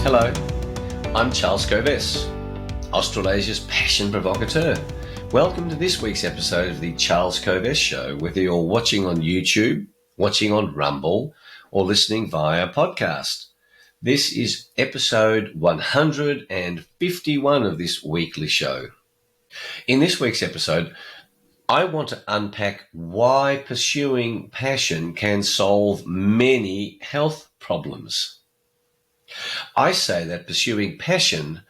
Hello, I'm Charles Coves, Australasia's passion provocateur. Welcome to this week's episode of the Charles Coves Show, whether you're watching on YouTube, watching on Rumble, or listening via podcast. This is episode 151 of this weekly show. In this week's episode, I want to unpack why pursuing passion can solve many health problems. I say that pursuing passion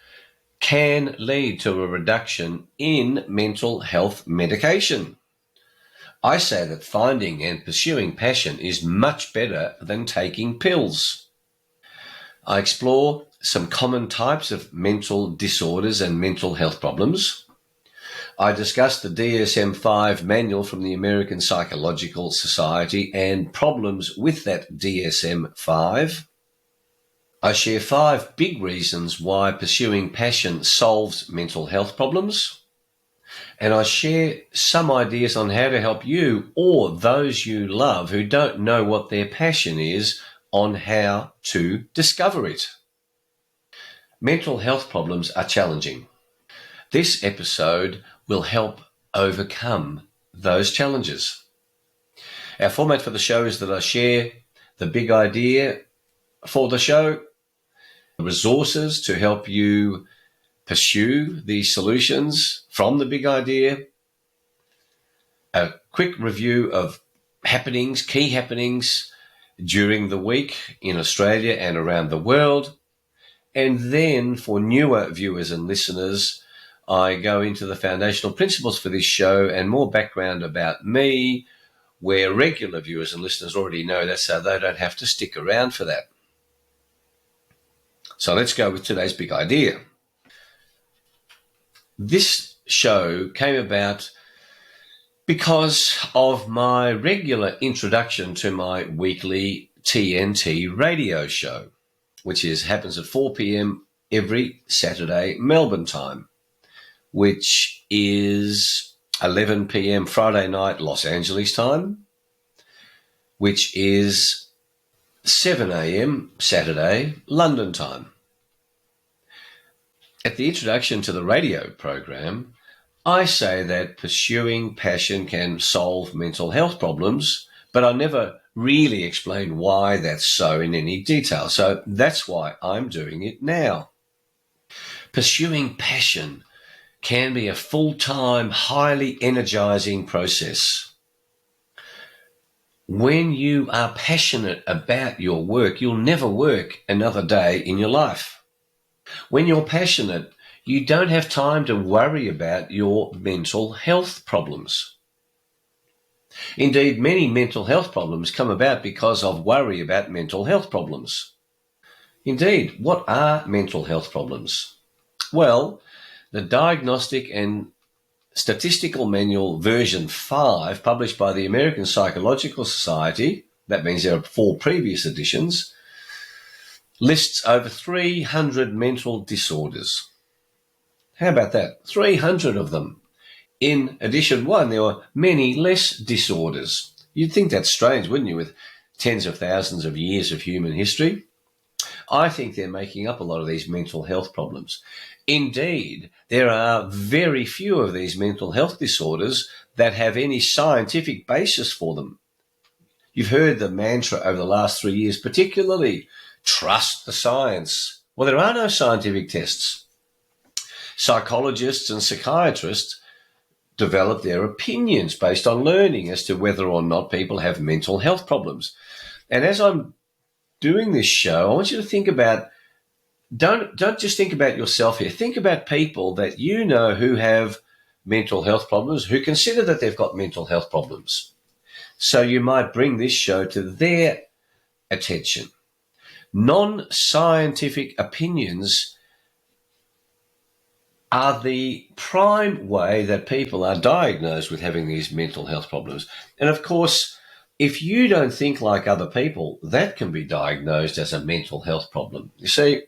can lead to a reduction in mental health medication. I say that finding and pursuing passion is much better than taking pills. I explore some common types of mental disorders and mental health problems. I discuss the DSM-V manual from the American Psychological Society and problems with that DSM-V. I share 5 big reasons why pursuing passion solves mental health problems. And I share some ideas on how to help you or those you love who don't know what their passion is on how to discover it. Mental health problems are challenging. This episode will help overcome those challenges. Our format for the show is that I share the big idea for the show, resources to help you pursue the solutions from the big idea, a quick review of key happenings during the week in Australia and around the world, and then for newer viewers and listeners, I go into the foundational principles for this show and more background about me, where regular viewers and listeners already know that, so they don't have to stick around for that. So let's go with today's big idea. This show came about because of my regular introduction to my weekly TNT radio show, which happens at 4 p.m. every Saturday, Melbourne time, which is 11 p.m. Friday night, Los Angeles time, which is 7 a.m. Saturday, London time. At the introduction to the radio program, I say that pursuing passion can solve mental health problems, but I never really explain why that's so in any detail. So that's why I'm doing it now. Pursuing passion can be a full-time, highly energizing process. When you are passionate about your work, you'll never work another day in your life. When you're passionate, you don't have time to worry about your mental health problems. Indeed, many mental health problems come about because of worry about mental health problems. Indeed, what are mental health problems? Well, the Diagnostic and Statistical Manual version 5, published by the American Psychological Society, that means there are 4 previous editions, lists over 300 mental disorders. How about that? 300 of them. In edition 1, there were many less disorders. You'd think that's strange, wouldn't you, with tens of thousands of years of human history? I think they're making up a lot of these mental health problems. Indeed, there are very few of these mental health disorders that have any scientific basis for them. You've heard the mantra over the last 3 years, particularly, trust the science. Well, there are no scientific tests. Psychologists and psychiatrists develop their opinions based on learning as to whether or not people have mental health problems. And as I'm doing this show, I want you to think about, don't just think about yourself here. Think about people that you know who have mental health problems, who consider that they've got mental health problems. So you might bring this show to their attention. Non-scientific opinions are the prime way that people are diagnosed with having these mental health problems. And of course, if you don't think like other people, that can be diagnosed as a mental health problem. You see,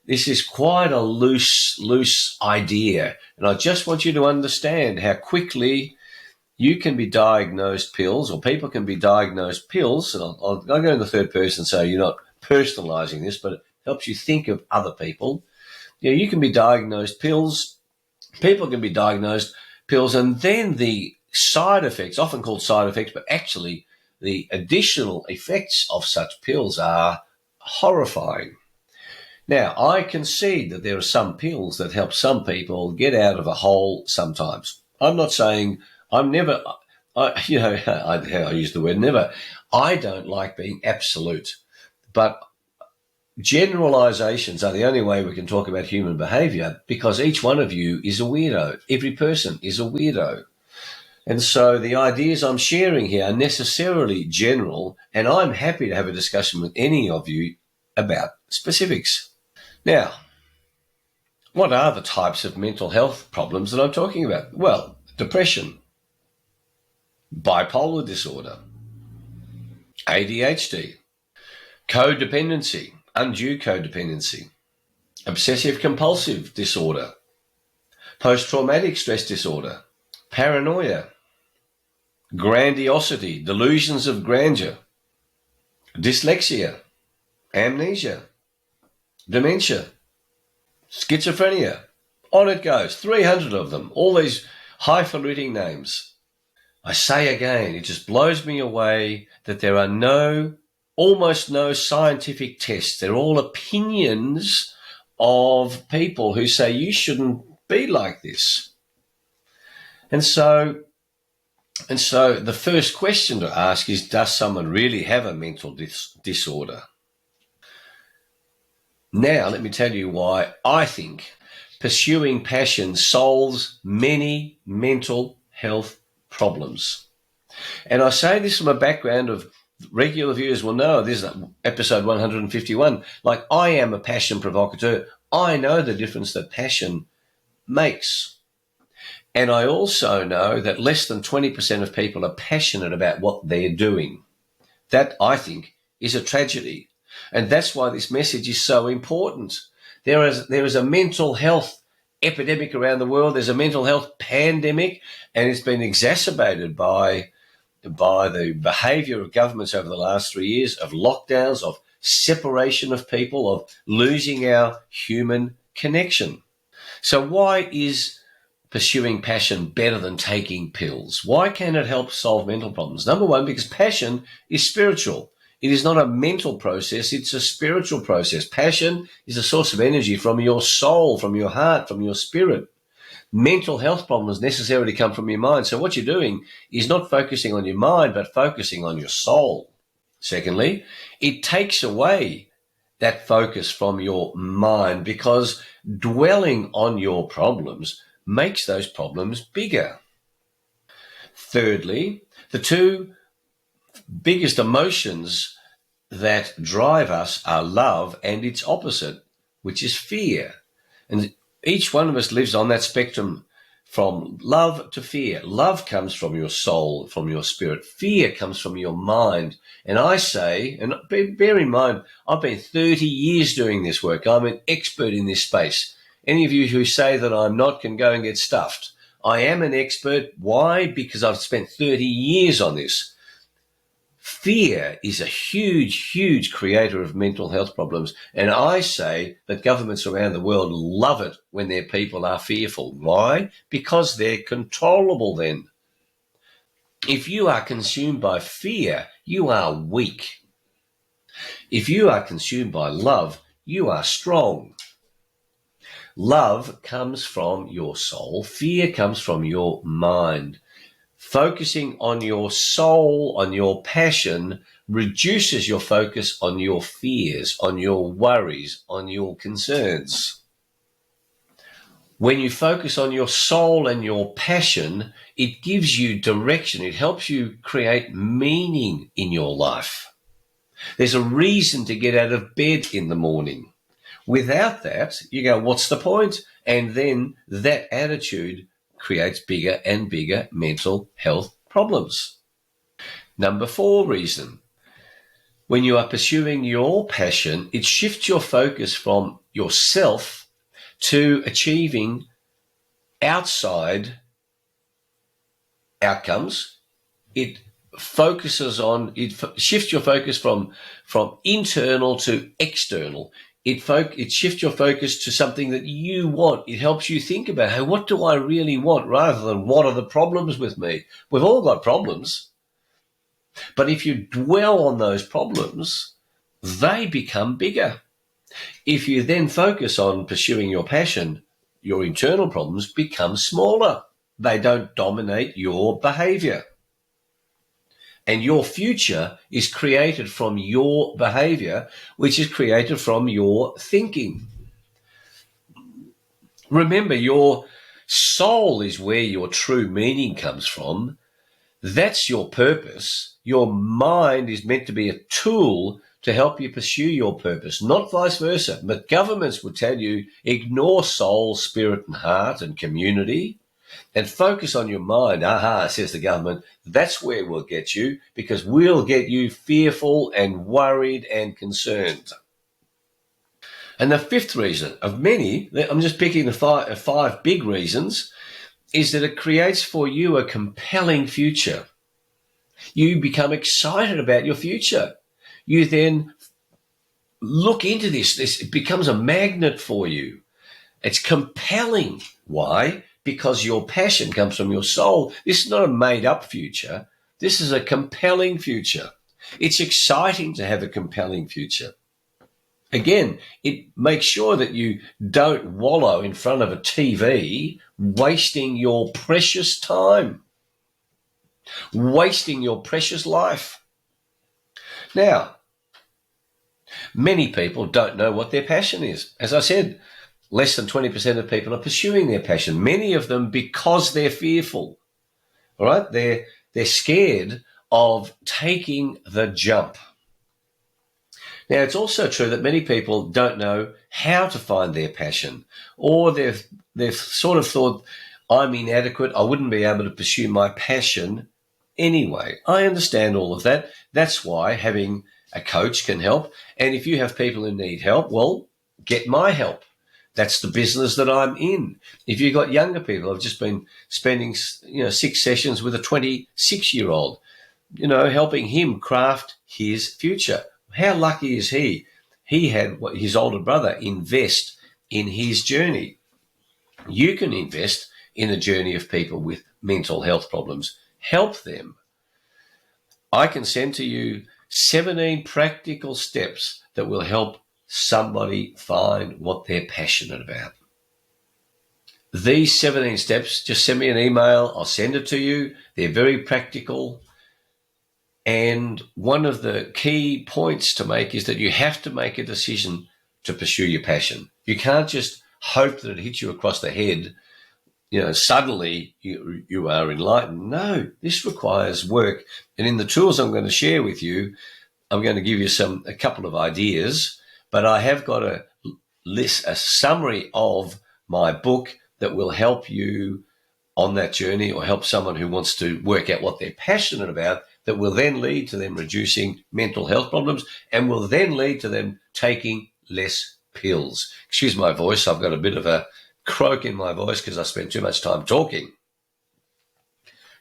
this is quite a loose idea. And I just want you to understand how quickly you can be diagnosed pills, or people can be diagnosed pills. And I'll go in the third person so you're not personalizing this, but helps you think of other people. You can be diagnosed pills. People can be diagnosed pills, and then the side effects, often called side effects, but actually the additional effects of such pills are horrifying. Now, I concede that there are some pills that help some people get out of a hole sometimes. I'm not saying I use the word never. I don't like being absolute, but generalizations are the only way we can talk about human behavior, because each one of you is a weirdo. Every person is a weirdo. And so the ideas I'm sharing here are necessarily general, and I'm happy to have a discussion with any of you about specifics. Now, what are the types of mental health problems that I'm talking about? Well, depression, bipolar disorder, ADHD, codependency, undue codependency, obsessive-compulsive disorder, post-traumatic stress disorder, paranoia, grandiosity, delusions of grandeur, dyslexia, amnesia, dementia, schizophrenia. On it goes, 300 of them, all these highfalutin names. I say again, it just blows me away that there are almost no scientific tests. They're all opinions of people who say you shouldn't be like this. And so the first question to ask is, does someone really have a mental disorder? Now, let me tell you why I think pursuing passion solves many mental health problems. And I say this from a background of regular viewers will know, this is episode 151. Like, I am a passion provocateur. I know the difference that passion makes. And I also know that less than 20% of people are passionate about what they're doing. That, I think, is a tragedy. And that's why this message is so important. There is a mental health epidemic around the world. There's a mental health pandemic, and it's been exacerbated by the behaviour of governments over the last 3 years, of lockdowns, of separation of people, of losing our human connection. So why is pursuing passion better than taking pills? Why can it help solve mental problems? Number one, because passion is spiritual. It is not a mental process, it's a spiritual process. Passion is a source of energy from your soul, from your heart, from your spirit. Mental health problems necessarily come from your mind. So what you're doing is not focusing on your mind, but focusing on your soul. Secondly, it takes away that focus from your mind, because dwelling on your problems makes those problems bigger. Thirdly, the two biggest emotions that drive us are love and its opposite, which is fear. And each one of us lives on that spectrum from love to fear. Love comes from your soul, from your spirit. Fear comes from your mind. And I say, and bear in mind, I've been 30 years doing this work. I'm an expert in this space. Any of you who say that I'm not can go and get stuffed. I am an expert. Why? Because I've spent 30 years on this. Fear is a huge, huge creator of mental health problems. And I say that governments around the world love it when their people are fearful. Why? Because they're controllable then. If you are consumed by fear, you are weak. If you are consumed by love, you are strong. Love comes from your soul. Fear comes from your mind. Focusing on your soul, on your passion, reduces your focus on your fears, on your worries, on your concerns. When you focus on your soul and your passion, it gives you direction. It helps you create meaning in your life. There's a reason to get out of bed in the morning. Without that, you go, what's the point? And then that attitude creates bigger and bigger mental health problems. Number 4 reason. When you are pursuing your passion, it shifts your focus from yourself to achieving outside outcomes. It shifts your focus from internal to external. It shifts your focus to something that you want. It helps you think about, hey, what do I really want, rather than what are the problems with me? We've all got problems. But if you dwell on those problems, they become bigger. If you then focus on pursuing your passion, your internal problems become smaller. They don't dominate your behavior. And your future is created from your behavior, which is created from your thinking. Remember, your soul is where your true meaning comes from. That's your purpose. Your mind is meant to be a tool to help you pursue your purpose, not vice versa. But governments will tell you, ignore soul, spirit, and heart and community and focus on your mind. Aha, says the government, that's where we'll get you, because we'll get you fearful and worried and concerned. And the fifth reason of many, I'm just picking the five big reasons, is that it creates for you a compelling future. You become excited about your future. You then look into this. It becomes a magnet for you. It's compelling. Why? Because your passion comes from your soul. This is not a made-up future. This is a compelling future. It's exciting to have a compelling future. Again, it makes sure that you don't wallow in front of a TV, wasting your precious time, wasting your precious life. Now, many people don't know what their passion is. As I said, less than 20% of people are pursuing their passion, many of them because they're fearful. All right? They're scared of taking the jump. Now, it's also true that many people don't know how to find their passion, or they've sort of thought, I'm inadequate, I wouldn't be able to pursue my passion anyway. I understand all of that. That's why having a coach can help. And if you have people who need help, well, get my help. That's the business that I'm in. If you've got younger people, I've just been spending 6 sessions with a 26-year-old, helping him craft his future. How lucky is he? He had his older brother invest in his journey. You can invest in the journey of people with mental health problems. Help them. I can send to you 17 practical steps that will help somebody find what they're passionate about. These 17 steps, just send me an email. I'll send it to you. They're very practical. And one of the key points to make is that you have to make a decision to pursue your passion. You can't just hope that it hits you across the head, suddenly you are enlightened. No, this requires work. And in the tools I'm going to share with you, I'm going to give you a couple of ideas, but I have got a summary of my book that will help you on that journey, or help someone who wants to work out what they're passionate about, that will then lead to them reducing mental health problems and will then lead to them taking less pills. Excuse my voice. I've got a bit of a croak in my voice because I spent too much time talking.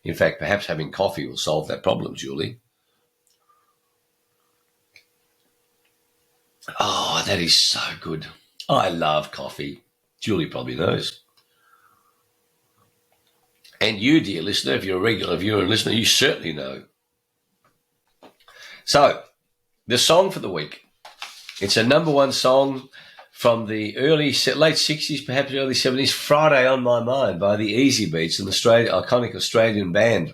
In fact, perhaps having coffee will solve that problem, Julie. Oh, that is so good. I love coffee. Julie probably knows. And you, dear listener, if you're a regular viewer and listener, you certainly know. So, the song for the week. It's a number one song from the late 60s, perhaps early 70s, Friday on My Mind by the Easy Beats, an iconic Australian band.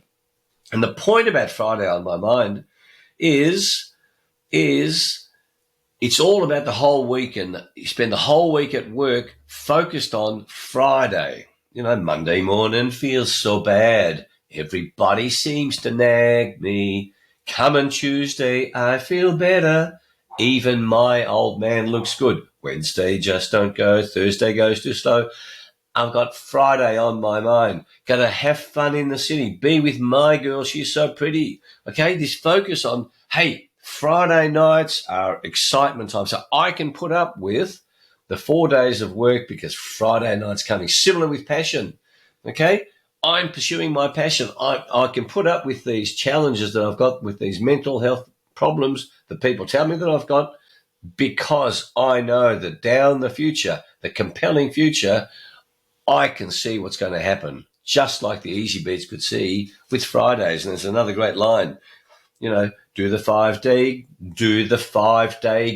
And the point about Friday on My Mind is it's all about the whole week, and you spend the whole week at work focused on Friday. Monday morning feels so bad. Everybody seems to nag me. Coming Tuesday, I feel better. Even my old man looks good. Wednesday just don't go. Thursday goes too slow. I've got Friday on my mind. Gonna have fun in the city. Be with my girl. She's so pretty. Okay, this focus on, hey, Friday nights are excitement time. So I can put up with the 4 days of work because Friday night's coming. Similar with passion. Okay? I'm pursuing my passion. I can put up with these challenges that I've got with these mental health problems that people tell me that I've got, because I know that down the future, the compelling future, I can see what's going to happen, just like the Easy Beats could see with Fridays. And there's another great line, do the 5-day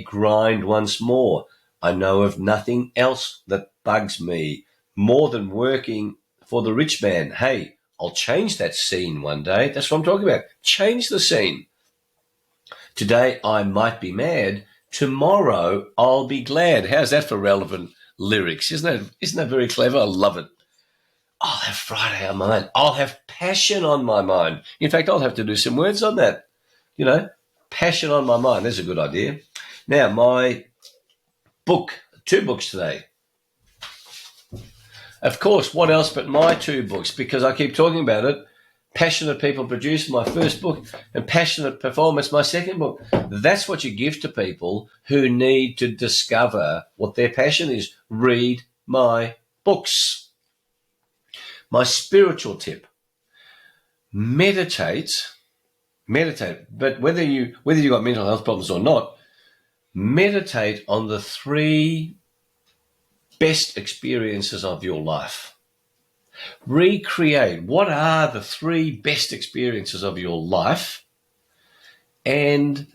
grind once more. I know of nothing else that bugs me more than working for the rich man. Hey, I'll change that scene one day. That's what I'm talking about. Change the scene. Today I might be mad. Tomorrow I'll be glad. How's that for relevant lyrics? Isn't that very clever? I love it. I'll have Friday on my mind. I'll have passion on my mind. In fact, I'll have to do some words on that. Passion on my mind. That's a good idea. Now, my book, 2 books today. Of course, what else but my 2 books? Because I keep talking about it. Passionate People Produce, my first book, and Passionate Performance, my second book. That's what you give to people who need to discover what their passion is. Read my books. My spiritual tip, meditate, but whether you got mental health problems or not, meditate on the 3 best experiences of your life. Recreate what are the 3 best experiences of your life and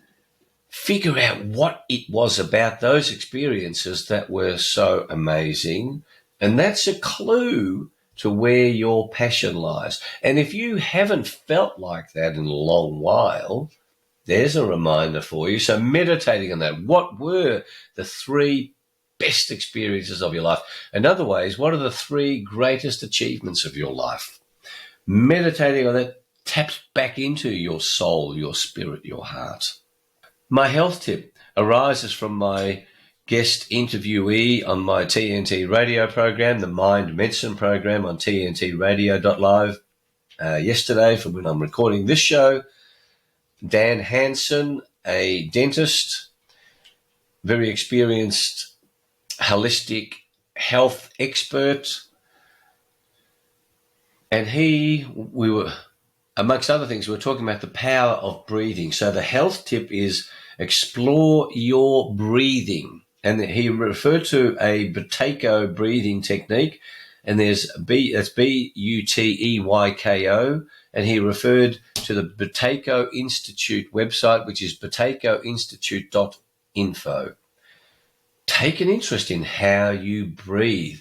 figure out what it was about those experiences that were so amazing. And that's a clue to where your passion lies. And if you haven't felt like that in a long while, there's a reminder for you. So meditating on that. What were the 3 best experiences of your life? In other ways, what are the 3 greatest achievements of your life? Meditating on that taps back into your soul, your spirit, your heart. My health tip arises from my guest interviewee on my TNT radio program, the Mind Medicine program on TNTRadio.Live yesterday from when I'm recording this show. Dan Hansen, a dentist, very experienced holistic health expert, and we were, amongst other things, we were talking about the power of breathing. So the health tip is explore your breathing. And he referred to a Buteyko breathing technique, and that's Buteyko, and he referred to the Buteyko Institute website, which is buteykoinstitute.info. Take an interest in how you breathe.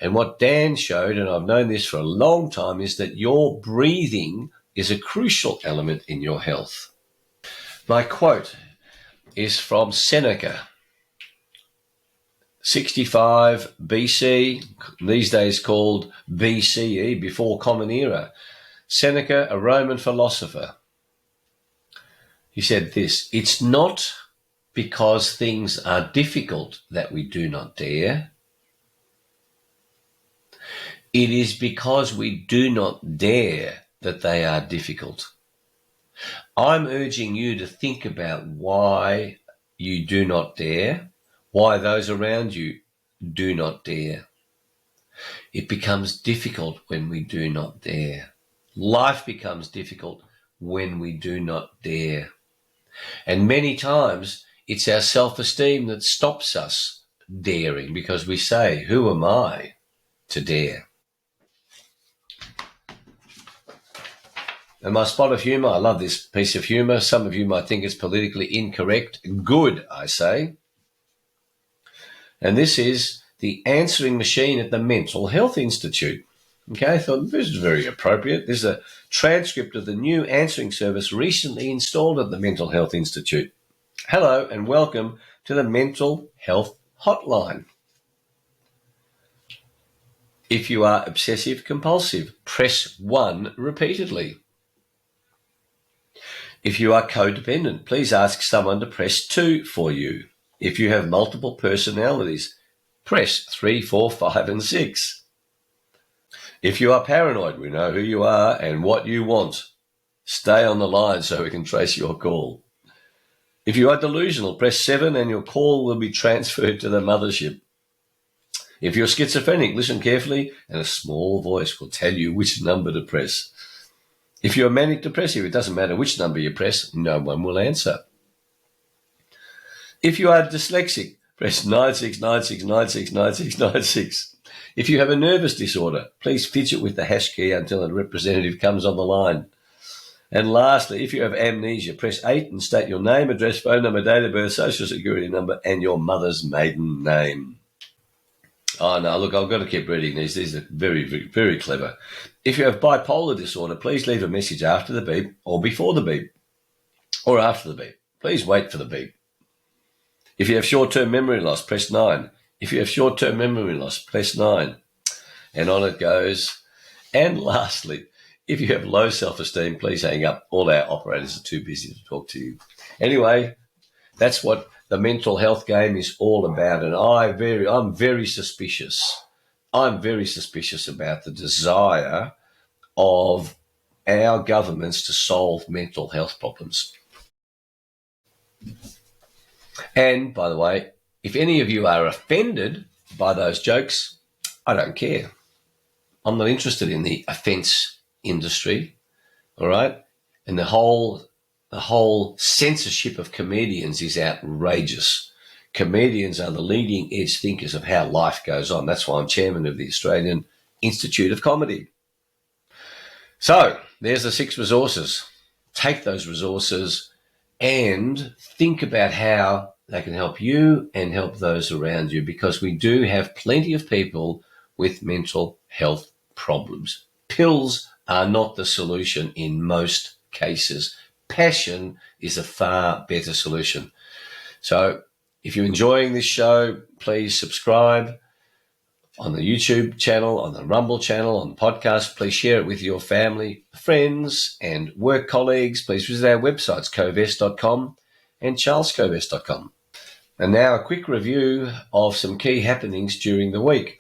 And what Dan showed, and I've known this for a long time, is that your breathing is a crucial element in your health. My quote is from Seneca. 65 BC, these days called BCE, before Common Era. Seneca, a Roman philosopher, he said this: it's not because things are difficult that we do not dare. It is because we do not dare that they are difficult. I'm urging you to think about why you do not dare, why those around you do not dare. It becomes difficult when we do not dare. Life becomes difficult when we do not dare. And many times it's our self-esteem that stops us daring, because we say, who am I to dare? And my spot of humour, I love this piece of humour. Some of you might think it's politically incorrect. Good, I say. And this is the answering machine at the Mental Health Institute. Okay, I thought this is very appropriate. This is a transcript of the new answering service recently installed at the Mental Health Institute. Hello and welcome to the Mental Health Hotline. If you are obsessive compulsive, press 1 repeatedly. If you are codependent, please ask someone to press 2 for you. If you have multiple personalities, press 3, 4, 5, and 6. If you are paranoid, we know who you are and what you want. Stay on the line so we can trace your call. If you are delusional, press 7 and your call will be transferred to the mothership. If you're schizophrenic, listen carefully and a small voice will tell you which number to press. If you're manic depressive, it doesn't matter which number you press, no one will answer. If you are dyslexic, press 9696969696. If you have a nervous disorder, please fidget with the hash key until a representative comes on the line. And lastly, if you have amnesia, press 8 and state your name, address, phone number, date of birth, social security number, and your mother's maiden name. Oh, no, look, I've got to keep reading these. These are very, very, very clever. If you have bipolar disorder, please leave a message after the beep or before the beep or after the beep. Please wait for the beep. If you have short-term memory loss, press 9. If you have short-term memory loss, press 9. And on it goes. And lastly, if you have low self-esteem, please hang up. All our operators are too busy to talk to you. Anyway, that's what the mental health game is all about. And I'm very suspicious. I'm very suspicious about the desire of our governments to solve mental health problems. And, by the way, if any of you are offended by those jokes, I don't care. I'm not interested in the offence industry, all right? And the whole censorship of comedians is outrageous. Comedians are the leading edge thinkers of how life goes on. That's why I'm chairman of the Australian Institute of Comedy. So there's the 6 resources. Take those resources and think about how they can help you and help those around you, because we do have plenty of people with mental health problems. Pills are not the solution in most cases. Passion is a far better solution. So if you're enjoying this show, please subscribe on the YouTube channel, on the Rumble channel, on the podcast. Please share it with your family, friends, and work colleagues. Please visit our websites, covest.com and charlescovest.com. And now a quick review of some key happenings during the week.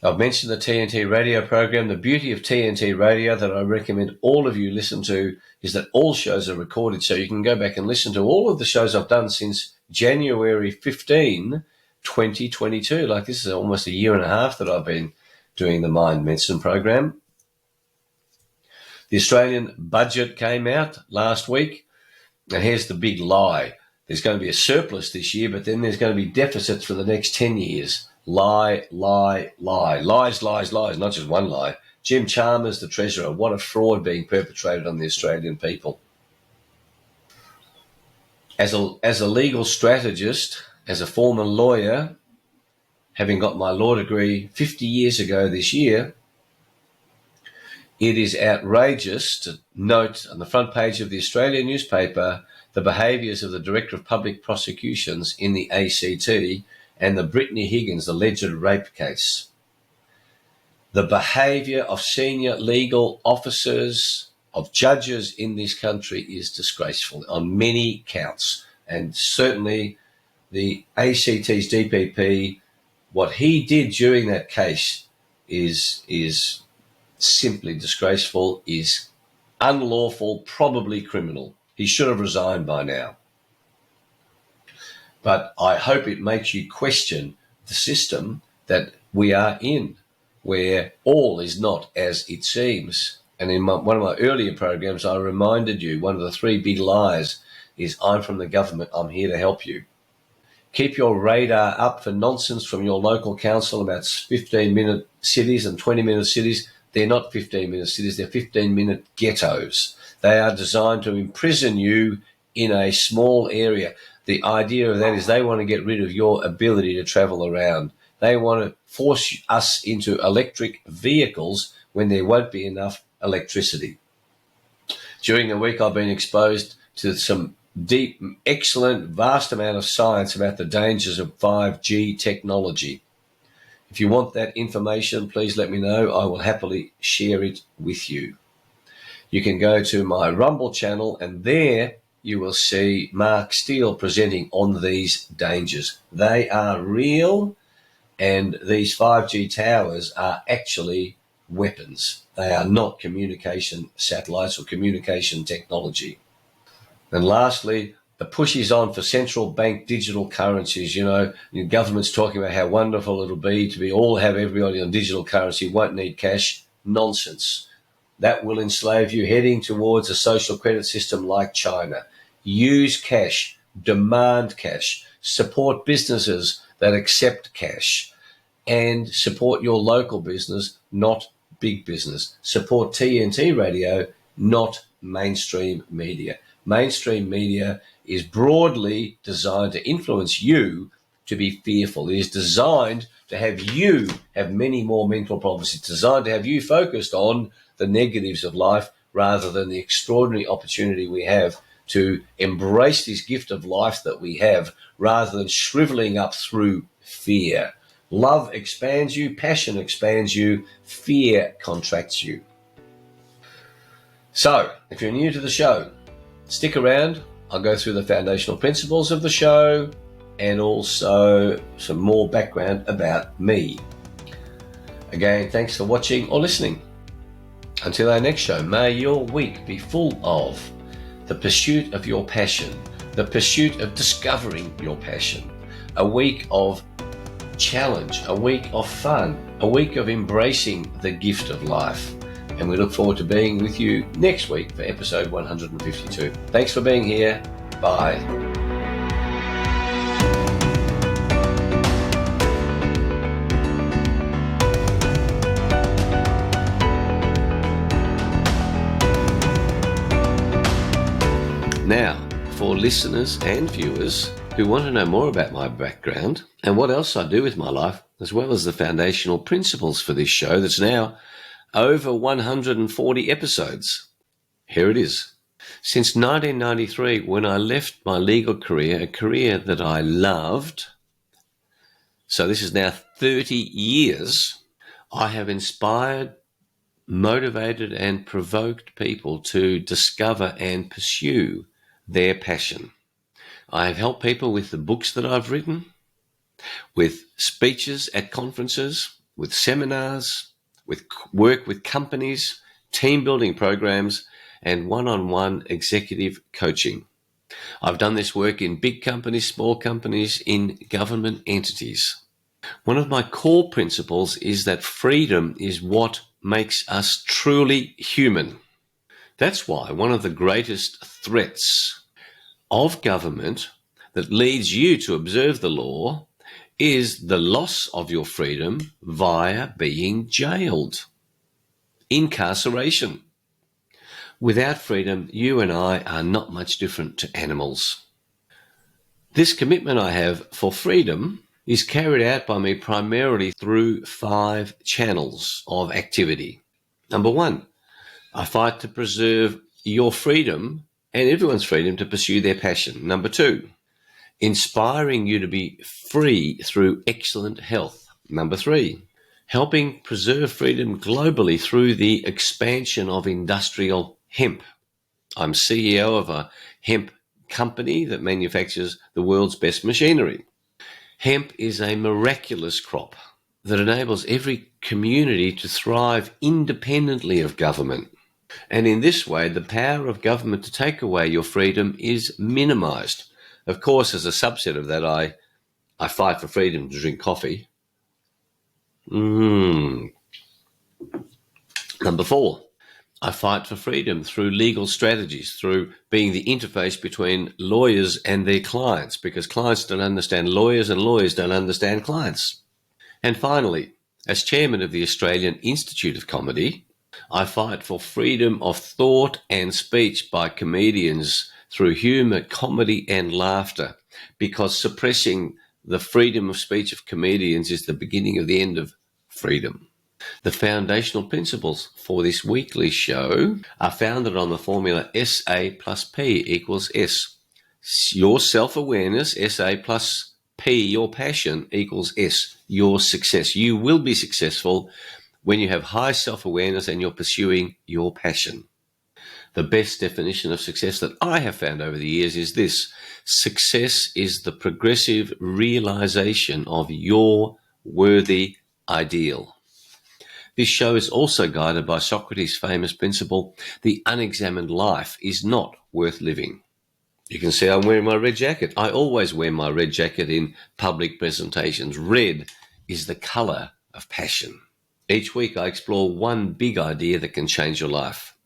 I've mentioned the TNT radio program. The beauty of TNT radio that I recommend all of you listen to is that all shows are recorded, so you can go back and listen to all of the shows I've done since January 15, 2022. Like, this is almost a year and a half that I've been doing the Mind Medicine program. The Australian budget came out last week. Now, here's the big lie. There's going to be a surplus this year, but then there's going to be deficits for the next 10 years. Lie, lie, lie. Lies, lies, lies. Not just one lie. Jim Chalmers, the Treasurer. What a fraud being perpetrated on the Australian people. As a legal strategist, as a former lawyer, having got my law degree 50 years ago this year, it is outrageous to note on the front page of the Australian newspaper the behaviours of the Director of Public Prosecutions in the ACT and the Brittany Higgins alleged rape case. The behaviour of senior legal officers, of judges in this country is disgraceful on many counts. And certainly the ACT's DPP, what he did during that case is simply disgraceful, is unlawful, probably criminal. He should have resigned by now. But I hope it makes you question the system that we are in, where all is not as it seems. And in one of my earlier programs, I reminded you one of the 3 big lies is, I'm from the government, I'm here to help you. Keep your radar up for nonsense from your local council about 15-minute cities and 20-minute cities. They're not 15-minute cities, they're 15-minute ghettos. They are designed to imprison you in a small area. The idea of that is they want to get rid of your ability to travel around. They want to force us into electric vehicles when there won't be enough electricity. During the week, I've been exposed to some deep, excellent, vast amount of science about the dangers of 5G technology. If you want that information, please let me know. I will happily share it with you. You can go to my Rumble channel, and there you will see Mark Steele presenting on these dangers. They are real, and these 5G towers are actually weapons. They are not communication satellites or communication technology. And lastly, the push is on for central bank digital currencies. You know, the government's talking about how wonderful it'll be to all have everybody on digital currency, won't need cash. Nonsense. That will enslave you, heading towards a social credit system like China. Use cash, demand cash. support businesses that accept cash, and support your local business, not big business. Support TNT Radio, not mainstream media. Mainstream media is broadly designed to influence you to be fearful. It is designed to have you have many more mental problems. It's designed to have you focused on the negatives of life rather than the extraordinary opportunity we have to embrace this gift of life that we have rather than shriveling up through fear. Love expands you, passion expands you, fear contracts you. So, if you're new to the show, stick around. I'll go through the foundational principles of the show and also some more background about me. Again, thanks for watching or listening. Until our next show, may your week be full of the pursuit of your passion, the pursuit of discovering your passion, a week of challenge, a week of fun, a week of embracing the gift of life. And we look forward to being with you next week for episode 152. Thanks for being here. Bye. Now, for listeners and viewers who want to know more about my background and what else I do with my life, as well as the foundational principles for this show that's now over 140 episodes. Here it is. Since 1993, when I left my legal career, a career that I loved, so this is now 30 years, I have inspired, motivated and provoked people to discover and pursue their passion. I have helped people with the books that I've written, with speeches at conferences, with seminars, with work with companies, team building programs, and one-on-one executive coaching. I've done this work in big companies, small companies, in government entities. One of my core principles is that freedom is what makes us truly human. That's why one of the greatest threats of government that leads you to observe the law is the loss of your freedom via being jailed, incarceration. Without freedom, you and I are not much different to animals. This commitment I have for freedom is carried out by me primarily through 5 channels of activity. Number 1, I fight to preserve your freedom and everyone's freedom to pursue their passion. Number 2, inspiring you to be free through excellent health. Number 3, helping preserve freedom globally through the expansion of industrial hemp. I'm CEO of a hemp company that manufactures the world's best machinery. Hemp is a miraculous crop that enables every community to thrive independently of government. And in this way, the power of government to take away your freedom is minimized. Of course, as a subset of that, I fight for freedom to drink coffee. Number 4, I fight for freedom through legal strategies, through being the interface between lawyers and their clients, because clients don't understand lawyers and lawyers don't understand clients. And finally, as chairman of the Australian Institute of Comedy, I fight for freedom of thought and speech by comedians through humour, comedy and laughter, because suppressing the freedom of speech of comedians is the beginning of the end of freedom. The foundational principles for this weekly show are founded on the formula SA plus P equals S. Your self-awareness, SA plus P, your passion, equals S, your success. You will be successful when you have high self-awareness and you're pursuing your passion. The best definition of success that I have found over the years is this: success is the progressive realization of your worthy ideal. This show is also guided by Socrates' famous principle, the unexamined life is not worth living. You can see I'm wearing my red jacket. I always wear my red jacket in public presentations. Red is the color of passion. Each week I explore one big idea that can change your life.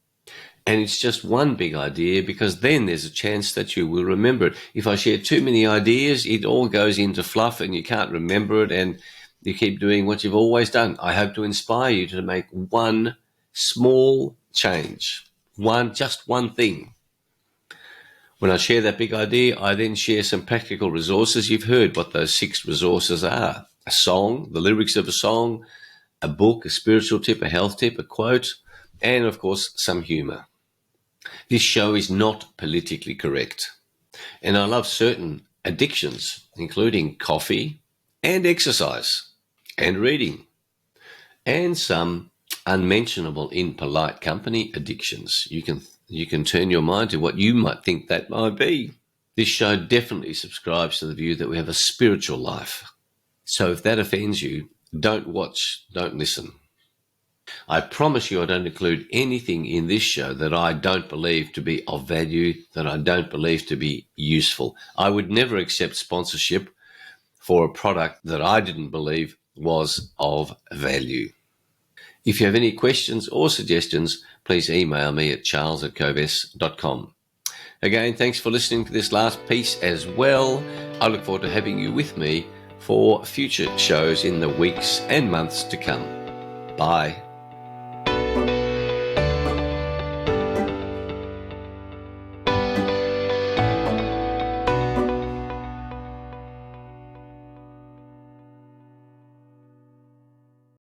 And it's just one big idea, because then there's a chance that you will remember it. If I share too many ideas, it all goes into fluff and you can't remember it, and you keep doing what you've always done. I hope to inspire you to make one small change, just one thing. When I share that big idea, I then share some practical resources. You've heard what those 6 resources are: a song, the lyrics of a song, a book, a spiritual tip, a health tip, a quote, and of course, some humor. This show is not politically correct. And I love certain addictions, including coffee and exercise and reading, and some unmentionable in polite company addictions. You can turn your mind to what you might think that might be. This show definitely subscribes to the view that we have a spiritual life. So if that offends you, don't watch, don't listen. I promise you I don't include anything in this show that I don't believe to be of value, that I don't believe to be useful. I would never accept sponsorship for a product that I didn't believe was of value. If you have any questions or suggestions, please email me at charles@coves.com. Again, thanks for listening to this last piece as well. I look forward to having you with me for future shows in the weeks and months to come. Bye.